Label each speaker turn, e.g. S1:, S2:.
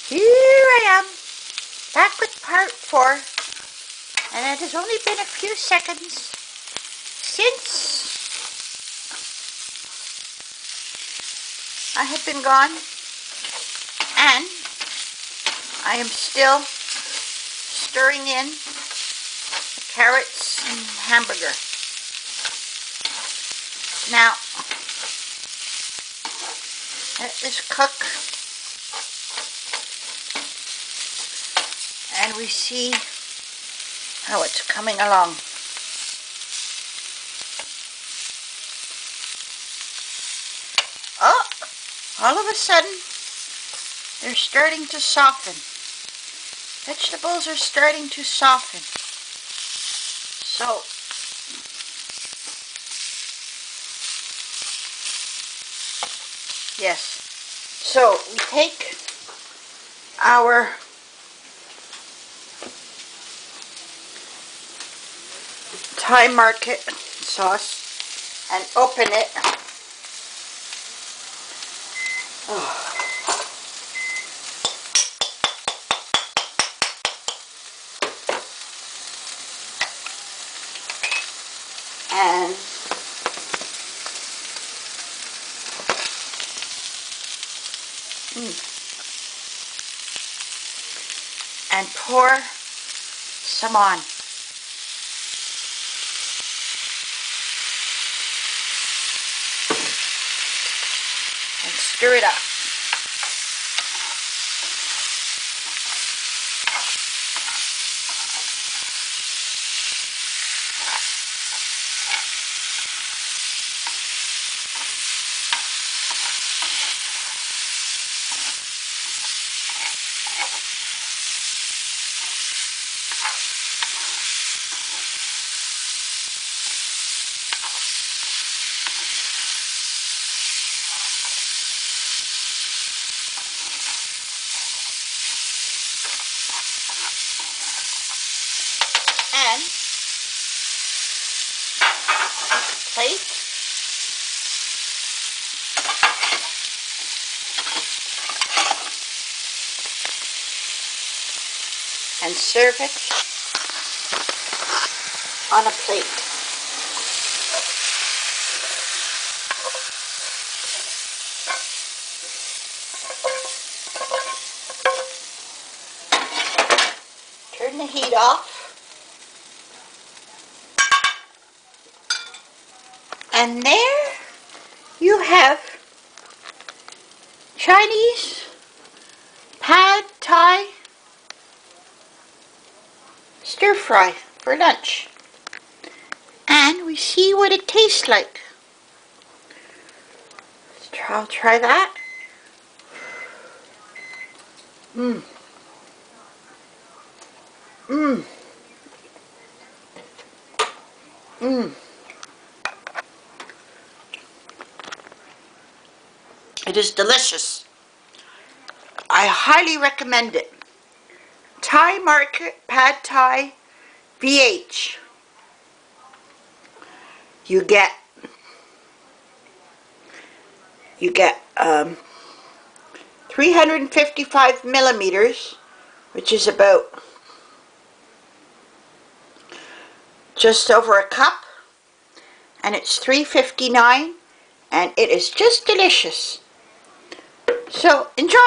S1: Here I am, back with part 4, and it has only been a few seconds since I have been gone, and I am still stirring in the carrots and hamburger. Now, let this cook, and we see how it's coming along. Oh, all of a sudden, they're starting to soften. Vegetables are starting to soften. So, yes. So, we take our Thai market sauce and open it. Oh. And pour some on. And stir it up. And plate. And serve it on a plate. Turn the heat off. And there you have Chinese pad Thai stir fry for lunch. And we see what it tastes like. I'll try that. Mmm. Mmm. Mmm. It is delicious. I highly recommend it. Thai Market Pad Thai VH. You get 355 millimeters, which is about just over a cup, and it's $3.59, and it is just delicious. So enjoy.